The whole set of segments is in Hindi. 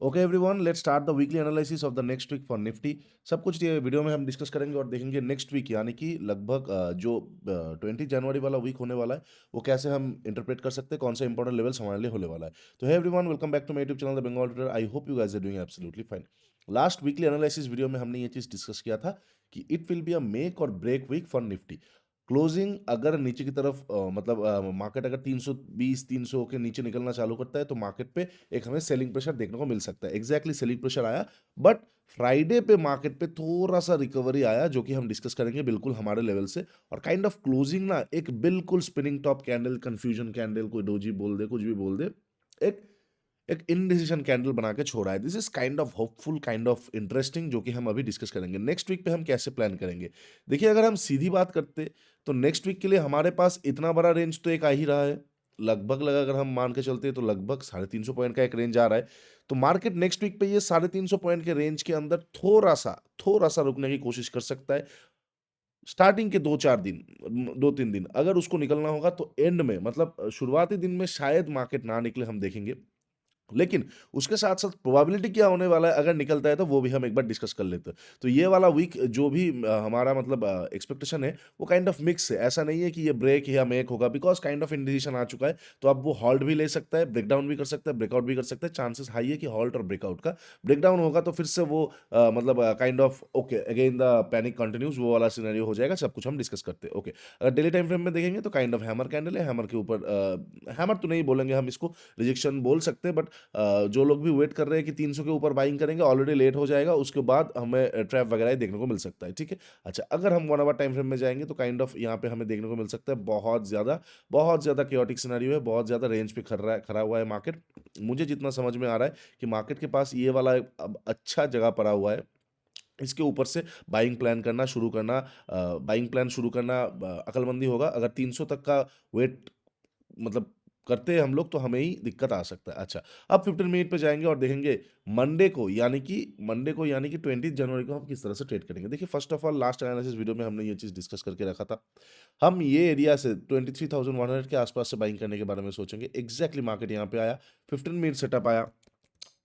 Okay everyone, let's start the weekly analysis of the next week for Nifty. सब कुछ ये वीडियो में हम डिस्कस करेंगे और देखेंगे नेक्स्ट वीक यानी कि लगभग जो 20 जनवरी वाला वीक होने वाला है वो कैसे हम इंटरप्रेट कर सकते हैं, कौन से इंपॉर्टेंट लेवल्स हमारे लिए होने वाला है। तो hey everyone, welcome back to my YouTube channel the Bengal trader. I hope you guys are doing absolutely fine. Last weekly analysis video में हमने ये चीज़ डिस्कस किया था कि it will be a make or break week for Nifty. Closing अगर नीचे की तरफ मार्केट अगर 320 300 के नीचे निकलना चालू करता है तो मार्केट पे एक हमें सेलिंग प्रेशर देखने को मिल सकता है। एग्जैक्टली सेलिंग प्रेशर आया, बट फ्राइडे पे मार्केट पे थोड़ा सा रिकवरी आया जो कि हम डिस्कस करेंगे बिल्कुल हमारे लेवल से। और काइंड ऑफ क्लोजिंग ना एक बिल्कुल spinning top candle, confusion candle, कोई डोजी बोल दे, कुछ भी बोल दे, एक एक इनडिसीजन कैंडल बना के छोड़ा है। This is kind of hopeful, kind of interesting, जो कि हम अभी डिस्कस करेंगे। नेक्स्ट वीक पे हम कैसे प्लान करेंगे, देखिए अगर हम सीधी बात करते तो नेक्स्ट वीक के लिए हमारे पास इतना बड़ा रेंज तो एक आ ही रहा है। लगभग अगर हम मान के चलते हैं तो लगभग 350 पॉइंट का एक रेंज आ रहा है। तो मार्केट नेक्स्ट वीक पे ये 350 पॉइंट के रेंज के अंदर थोड़ा सा रुकने की कोशिश कर सकता है। स्टार्टिंग के 2-4 दिन, 2-3 दिन अगर उसको निकलना होगा तो एंड में, मतलब शुरुआती दिन में शायद मार्केट ना निकले, हम देखेंगे। लेकिन उसके साथ-साथ प्रोबेबिलिटी क्या होने वाला है अगर निकलता है तो वो भी हम एक बार डिस्कस कर लेते हैं। तो ये वाला वीक जो भी हमारा एक्सपेक्टेशन है वो काइंड ऑफ मिक्स है। ऐसा नहीं है कि ये ब्रेक या मेक होगा, बिकॉज़ काइंड ऑफ इंडिकेशन आ चुका है। तो अब वो हॉल्ट भी ले सकता है, ब्रेकडाउन भी कर सकता है, ब्रेकआउट भी कर सकता है। चांसेस हाई है कि हॉल्ट और ब्रेकआउट का। ब्रेकडाउन होगा तो फिर से वो kind of okay again the panic continues, वो वाला सिनेरियो हो जाएगा। सब कुछ हम डिस्कस करते हैं। ओके, अगर डेली टाइम फ्रेम में देखेंगे तो काइंड ऑफ हैमर कैंडल है। हैमर के ऊपर हैमर तो नहीं बोलेंगे हम इसको, रिजेक्शन बोल सकते हैं, बट जो लोग भी वेट कर रहे हैं कि 300 के ऊपर बाइंग करेंगे, ऑलरेडी लेट हो जाएगा। उसके बाद हमें ट्रैप वगैरह ही देखने को मिल सकता है। ठीक है। अच्छा, अगर हम 1 आवर टाइम फ्रेम में जाएंगे तो काइंड ऑफ यहाँ पे हमें देखने को मिल सकता है बहुत ज़्यादा क्योटिक सिनेरियो है, बहुत ज़्यादा रेंज पे खड़ा हुआ है मार्केट। मुझे जितना समझ में आ रहा है कि मार्केट के पास ये वाला एक अब अच्छा जगह पड़ा हुआ है। इसके ऊपर से बाइंग प्लान शुरू करना अकलमंदी होगा। अगर 300 तक का वेट मतलब करते हैं हम लोग तो हमें ही दिक्कत आ सकता है। अच्छा, अब 15 मिनट पे जाएँगे और देखेंगे मंडे को यानी कि 20 जनवरी को हम किस तरह से ट्रेड करेंगे। देखिए first of all last analysis video में हमने ये चीज़ डिस्कस करके रखा था। हम ये एरिया से 23,100 के आस-पास से बाइंग करने के बारे में सोचेंगे। एग्ज़ैक्टली मार्केट यहाँ पे आया, 15 मिनट सेटअप आया,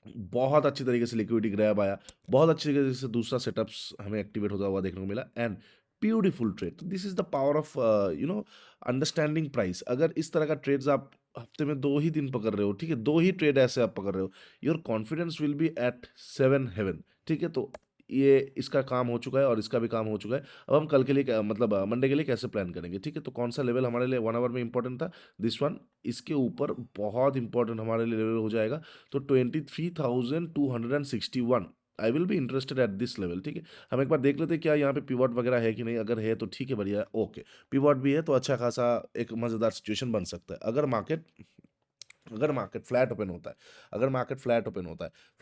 बहुत अच्छी तरीके से लिक्विडिटी ग्रैब आया, बहुत अच्छी तरीके से दूसरा सेटअप्स हमें एक्टिवेट होता हुआ देखने को मिला एंड ब्यूटीफुल ट्रेड। तो this is the power of understanding price. अगर इस तरह का ट्रेड्स आप हफ्ते में 2 ही दिन पकड़ रहे हो, ठीक है? 2 ही ट्रेड ऐसे आप पकड़ रहे हो, your confidence will be at 7 heaven, ठीक है? तो ये इसका काम हो चुका है और इसका भी काम हो चुका है। अब हम कल के लिए मंडे के लिए कैसे प्लान करेंगे, ठीक है? तो कौन-सा लेवल हमारे लिए 1 आवर में इम्पोर्टेंट था? This one. इसके ऊपर बहुत इम्पोर्टेंट हमारे लिए लेवल हो जाएगा। तो 23,261 I will be interested at this level, ठीक है? हम एक बार देख लेते हैं क्या यहाँ पे पिवट वगैरह है कि नहीं। अगर है तो ठीक है, बढ़िया है, ओके। पिवट भी है तो अच्छा खासा एक मज़ेदार सिचुएशन बन सकता है। अगर मार्केट फ्लैट ओपन होता है,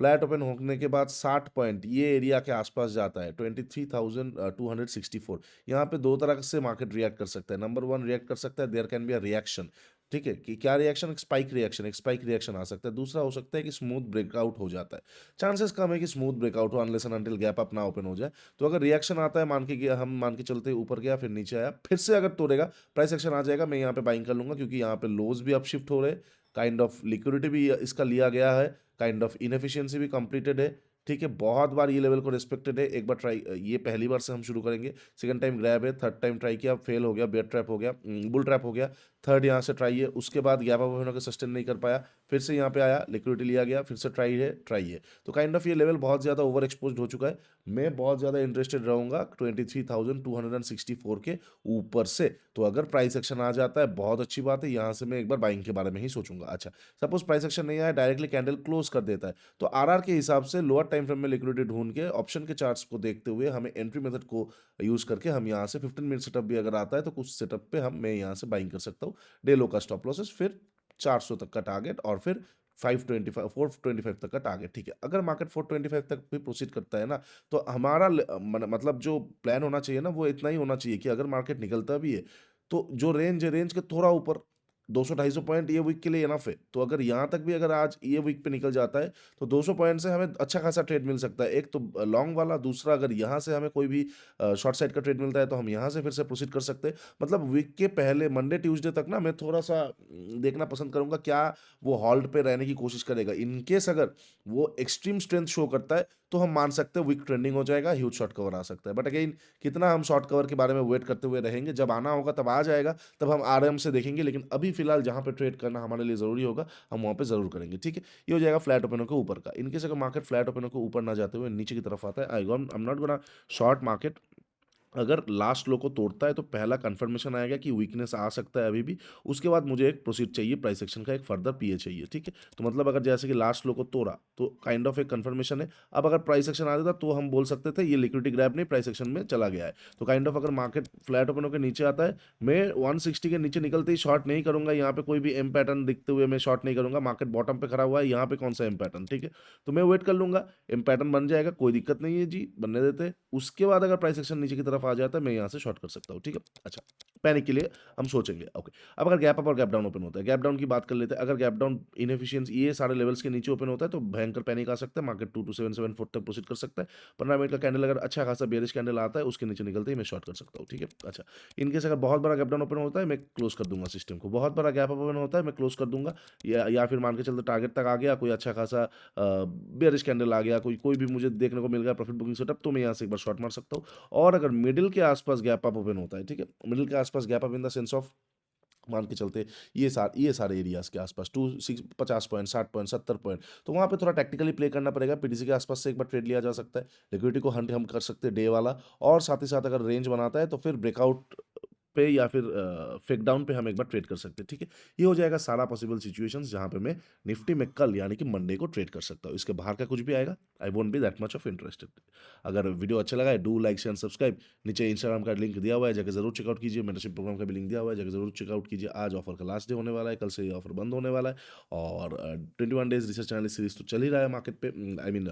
फ्लैट ओपन होने के बाद 60 पॉइंट ये एरिया के आसपास जाता है, 23,264। यहाँ पे दो तरह से मार्केट रिएक्ट कर सकता है। नंबर वन रिएक्ट कर सकता है, there can be a reaction, ठीक है? कि क्या रिएक्शन? एक स्पाइक रिएक्शन आ सकता है। दूसरा हो सकता है कि स्मूथ ब्रेकआउट हो जाता है। चांसेस कम है कि स्मूथ ब्रेकआउट हो unless and until gap up ना ओपन हो जाए। तो अगर रिएक्शन आता है, हम मान के चलते हैं ऊपर गया फिर नीचे आया, फिर से अगर तोड़ेगा, प्राइस एक्शन आ जाएगा, मैं यहाँ पे बाइंग कर लूंगा क्योंकि यहाँ पे लोज भी अप शिफ्ट हो रहे हैं, काइंड ऑफ लिक्विडिटी भी इसका लिया गया है, काइंड ऑफ इनएफिशिएंसी भी कंप्लीटेड है, ठीक है? बहुत बार ये लेवल को रिस्पेक्टेड है। एक बार ट्राई, ये पहली बार से हम शुरू करेंगे। सेकंड टाइम ग्रैब है, थर्ड टाइम ट्राई किया, फेल हो गया, बेयर ट्रैप हो गया, बुल ट्रैप हो गया। थर्ड यहाँ से ट्राई है, उसके बाद गैप अप होने को सस्टेन नहीं कर पाया, फिर से यहाँ पे आया, लिक्विडिटी लिया गया, फिर से ट्राई है। तो काइंड ऑफ ये लेवल बहुत ज़्यादा ओवर एक्सपोज हो चुका है। मैं बहुत ज़्यादा इंटरेस्टेड रहूँगा 23,264 के ऊपर से। तो अगर प्राइस एक्शन आ जाता है बहुत अच्छी बात है, यहाँ से मैं एक बार बाइंग के बारे में ही सोचूंगा। अच्छा, सपोज प्राइस एक्शन नहीं आया, डायरेक्टली कैंडल क्लोज कर देता है, तो आरआर के हिसाब से लोअर टाइम फ्रेम में लिक्विडिटी ढूंढ के ऑप्शन के चार्ट्स को देखते हुए हमें एंट्री मेथड को यूज करके हम यहाँ से 15 मिनट सेटअप भी अगर आता है तो कुछ सेटअप पे मैं यहाँ से बाइंग कर सकता हूँ। डे लो का स्टॉप लॉसेस, फिर 400 तक का टारगेट और फिर 425 तक का टारगेट, ठीक है? अगर मार्केट 425 तक भी प्रोसीड करता है ना, तो हमारा मतलब जो प्लान होना चाहिए ना वो इतना ही होना चाहिए कि अगर मार्केट निकलता भी है तो जो रेंज है, रेंज के थोड़ा ऊपर 200-250 पॉइंट ये वीक के लिए इनफ है। तो अगर यहाँ तक भी अगर आज ये वीक पे निकल जाता है, तो 200 पॉइंट से हमें अच्छा खासा ट्रेड मिल सकता है। एक तो लॉन्ग वाला, दूसरा अगर यहाँ से हमें कोई भी शॉर्ट साइड का ट्रेड मिलता है, तो हम यहाँ से फिर से प्रोसीड कर सकते हैं। मतलब वीक के पहले मंडे, ट्यूसडे तक ना मैं थोड़ा-सा देखना पसंद करूँगा, क्या वो होल्ड पे रहने की कोशिश करेगा। इन केस अगर वो एक्सट्रीम स्ट्रेंथ शो करता है, तो हम मान सकते हैं वीक ट्रेंडिंग हो जाएगा, ह्यूज शॉर्ट कवर आ सकता है। बट अगेन कितना हम शॉर्ट कवर के बारे में वेट करते हुए रहेंगे, जब आना होगा तब आ जाएगा, तब हम आराम से देखेंगे। लेकिन अभी फ़िलहाल जहाँ पे ट्रेड करना हमारे लिए ज़रूरी होगा, हम वहाँ पे ज़रूर करेंगे, ठीक है? ये हो जाएगा फ्लैट ओपन होके ऊपर का। इन केस अगर मार्केट फ्लैट ओपन होके ऊपर ना जाते हुए नीचे की तरफ आता है, I am not gonna short market. अगर लास्ट लो को तोड़ता है, तो पहला कन्फर्मेशन आएगा कि वीकनेस आ सकता है अभी भी। उसके बाद मुझे एक प्रोसीड चाहिए, प्राइस एक्शन का एक फर्दर पीए चाहिए, ठीक है? तो मतलब अगर जैसे कि लास्ट लो को तोड़ा, तो काइंड ऑफ एक कन्फर्मेशन है। अब अगर प्राइस एक्शन आ जाता, तो हम बोल सकते थे ये लिक्विडिटी ग्रैब नहीं, प्राइस एक्शन में चला गया है। तो काइंड ऑफ अगर मार्केट फ्लैट ओपन होकर नीचे आता है, मैं 160 के नीचे निकलते ही शॉर्ट नहीं करूंगा। यहाँ पे कोई भी एम पैटर्न दिखते हुए मैं शॉर्ट नहीं करूंगा। मार्केट बॉटम पे खड़ा हुआ है, यहाँ पे कौन सा एम पैटर्न, ठीक है? तो मैं वेट कर लूंगा, एम पैटर्न बन जाएगा, कोई दिक्कत नहीं है जी, बनने देते हैं। उसके बाद अगर प्राइस एक्शन नीचे की तरफ आ जाता है, मैं यहाँ से शॉर्ट कर सकता हूँ, ठीक है? अच्छा, पैनिक के लिए हम सोचेंगे, ओके। अब अगर गैप अप और गैप डाउन ओपन होता है, गैप डाउन की बात कर लेते हैं। अगर गैप डाउन इनएफिशिएंसी ये सारे लेवल्स के नीचे ओपन होता है, तो भयंकर पैनिक आ सकता है, मार्केट 2277 तक प्रोसीड कर सकता है। 15 मिनट का कैंडल अगर अच्छा खासा बेयरिश कैंडल आता है, उसके नीचे निकलते ही मैं शॉर्ट कर सकता हूँ, ठीक है? अच्छा, इनकेस अगर बहुत बड़ा गैप डाउन ओपन होता है, मैं क्लोज कर दूंगा सिस्टम को। बहुत बड़ा गैप अप ओपन होता है, मैं क्लोज कर दूंगा। या फिर मान के चलते टारगेट तक आ गया, कोई अच्छा खासा बेयरिश कैंडल आ गया, कोई कोई भी मुझे देखने को मिल गया प्रॉफिट बुकिंग सेटअप, तो मैं यहाँ से एक बार शॉर्ट मार सकता हूँ। और अगर मिडिल के आसपास गैप अप ओपन होता है, ठीक है? मिडिल के आसपास gap up in the sense of, मान के चलते ये सारे एरियाज़ के आसपास 50 पॉइंट, 60 पॉइंट, 70 पॉइंट, तो वहाँ पे थोड़ा टैक्टिकली प्ले करना पड़ेगा। पीटीसी के आसपास से एक बार ट्रेड लिया जा सकता है। लिक्विडिटी को हंट हम कर सकते हैं डे वाला। और साथ ही साथ अगर रेंज बनाता है, तो फिर ब्रेकआउट पे या फिर फेक डाउन पे हम एक बार ट्रेड कर सकते हैं, ठीक है? ये हो जाएगा सारा पॉसिबल सिचुएशंस जहाँ पे मैं निफ्टी में कल यानी कि मंडे को ट्रेड कर सकता हूँ। इसके बाहर का कुछ भी आएगा, I won't be that much of interested. अगर वीडियो अच्छा लगा है, डू लाइक शेयर सब्सक्राइब। नीचे इंस्टाग्राम का लिंक दिया हुआ है, जाकर जरूर चेकआउट कीजिए। मेंटरशिप प्रोग्राम का भी लिंक दिया हुआ है, जाकर जरूर चेकआउट कीजिए। आज ऑफर का लास्ट डे होने वाला है, कल से ये ऑफर बंद होने वाला है। और 21 डेज रिसर्च एनालिसिस सीरीज तो चल ही रहा है मार्केट पे, आई मीन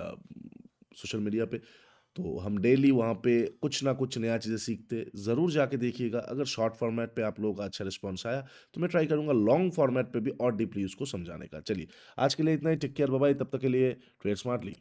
सोशल मीडिया पे। तो हम डेली वहाँ पे कुछ ना कुछ नया चीज़ें सीखते, ज़रूर जाके देखिएगा। अगर शॉर्ट फॉर्मेट पे आप लोगों का अच्छा रिस्पॉन्स आया, तो मैं ट्राई करूँगा लॉन्ग फॉर्मेट पे भी और डीपली उसको समझाने का। चलिए, आज के लिए इतना ही। Take care, bye bye. तब तक के लिए ट्रेड स्मार्टली।